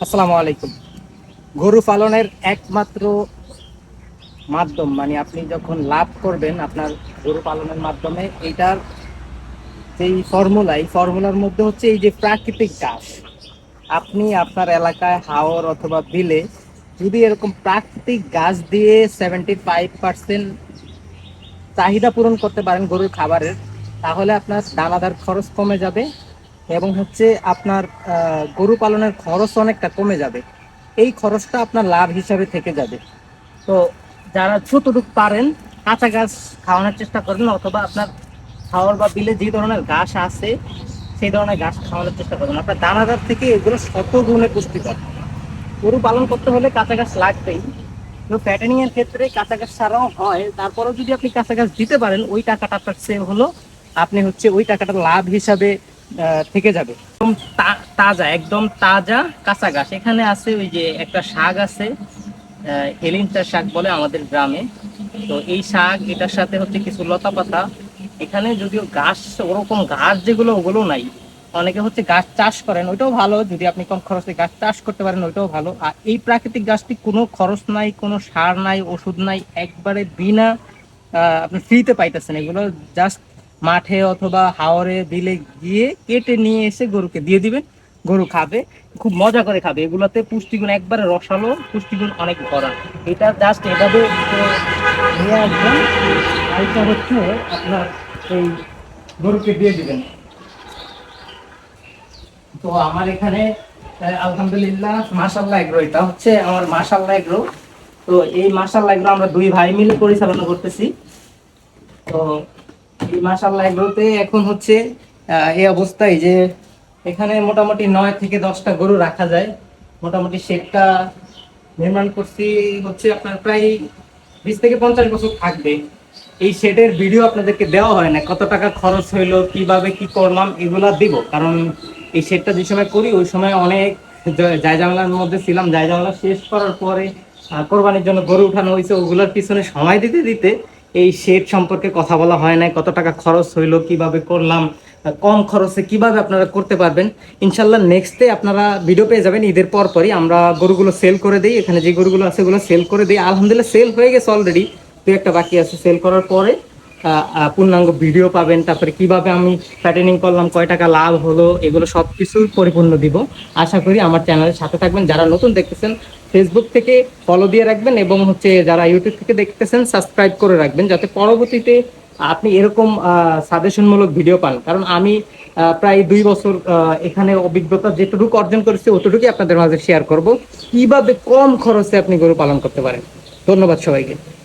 আসসালামু আলাইকুম। গরু পালনের একমাত্র মাধ্যম মানে আপনি যখন লাভ করবেন আপনার গরু পালনের মাধ্যমে এইটার যেই ফর্মুলা, এই ফর্মুলার মধ্যে হচ্ছে এই যে প্রাকৃতিক ঘাস। আপনি আপনার এলাকায় হাওর অথবা বিলে যদি এরকম প্রাকৃতিক ঘাস দিয়ে 75% চাহিদা পূরণ করতে পারেন গরুর খাবারের, তাহলে আপনার দানাদার খরচ কমে যাবে এবং হচ্ছে আপনার গরু পালনের খরচ অনেকটা কমে যাবে। এই খরচটা আপনার লাভ হিসাবে থেকে যাবে। তো যারা যতটুকু পারেন কাঁচা ঘাস খাওয়ানোর চেষ্টা করবেন, অথবা আপনার খাওয়ার বা বিলে যে ধরনের ঘাস আছে সেই ধরনের ঘাস খাওয়ানোর চেষ্টা করবেন। আপনার দানাদার থেকে এগুলো শত গুণে পুষ্টিকর। গরু পালন করতে হলে কাঁচা ঘাস লাগবেই। তো ফ্যাটেনিং এর ক্ষেত্রে কাঁচা ঘাস ছাড়াও হয়, তারপরেও যদি আপনি কাঁচা ঘাস দিতে পারেন ওই টাকাটা আপনার সেভ হলো, আপনি হচ্ছে ওই টাকাটা লাভ হিসাবে থেকে যাবে। একদম তাজা, একদম তাজা কাঁচা ঘাস এখানে আছে। ওই যে একটা শাক আছে, হেলিঞ্চার শাক বলে আমাদের গ্রামে। তো এই শাক, এটার সাথে হচ্ছে কিছু লতা পাতা। এখানে যদিও ঘাস, ওরকম ঘাস যেগুলো ওগুলো নাই। অনেকে হচ্ছে গাছ চাষ করেন, ওইটাও ভালো। যদি আপনি কম খরচে গাছ চাষ করতে পারেন ওইটাও ভালো। আর এই প্রাকৃতিক গাছটি কোনো খরচ নাই, কোনো সার নাই, ওষুধ নাই, একবারে বিনা আপনি ফ্রিতে পাইতেছেন। এগুলো জাস্ট মাঠে অথবা হাওরে বিলে গিয়ে কেটে নিয়ে এসে গরুকে দিয়ে দিবেন, গরু খাবে, খুব মজা করে খাবে। এগুলোতে পুষ্টিগুণ একবারে রসালো, পুষ্টিগুণ অনেক ভরা। এটা জাস্ট এভাবে নিয়ে আসবেন, আর এটা হচ্ছে আপনার এই গরুকে দিয়ে দিবেন। তো আমার এখানে আলহামদুলিল্লাহ মাশাআল্লাহ এগ্রো, এটা হচ্ছে আমার মাশাআল্লাহ এগ্রো। তো এই মাশাআল্লাহ এগ্রো আমরা দুই ভাই মিলে পরিচালনা করতেছি। তো এই মাশাআল্লাহ এগ্রোতে এখন হচ্ছে এই অবস্থায় যে এখানে মোটামুটি 9 থেকে 10টা গরু রাখা যায়। মোটামুটি শেডটা নির্মাণ করছি হচ্ছে আপনার প্রায় 20 থেকে 50 বছর থাকবে। এই শেডের ভিডিও আপনাদেরকে দেওয়া হয় না, কত টাকা খরচ হইলো, কিভাবে কি করলাম, এগুলা দিব। কারণ এই শেডটা যে সময় করি ওই সময় অনেক জায় জামেলার মধ্যে ছিলাম। জায় জামেলা শেষ করার পরে কোরবানির জন্য গরু উঠানো হয়েছে, ওগুলোর পিছনে সময় দিতে দিতে এই শেড সম্পর্কে কথা বলা হয় না, কত টাকা খরচ হইলো, কিভাবে করলাম, কম খরচে কিভাবে আপনারা করতে পারবেন। ইনশাল্লাহ নেক্সটে আপনারা ভিডিও পেয়ে যাবেন। ঈদের পর পরই আমরা গরুগুলো সেল করে দিই। এখানে যে গরুগুলো আছে ওগুলো সেল করে দিই, আলহামদুলিল্লাহ সেল হয়ে গেছে অলরেডি। দু একটা বাকি আছে সেল করার পরে পূর্ণাঙ্গ ভিডিও পাবেন। তারপরে কিভাবে আমি প্যাটেনিং করলাম, কয় টাকা লাভ হলো, এগুলো সব কিছু পরিপূর্ণ দিব। আশা করি আমার চ্যানেলের সাথে থাকবেন। যারা নতুন দেখতেছেন ফেসবুক থেকে ফলো দিয়ে রাখবেন, এবং হচ্ছে যারা ইউটিউব থেকে দেখতেছেন সাবস্ক্রাইব করে রাখবেন, যাতে পরবর্তীতে আপনি এরকম সাজেশনমূলক ভিডিও পান। কারণ আমি প্রায় 2 বছর এখানে অভিজ্ঞতা যেটুকু অর্জন করেছি অতটুকুই আপনাদের মাঝে শেয়ার করব, কিভাবে কম খরচে আপনি গরু পালন করতে পারেন। ধন্যবাদ সবাইকে।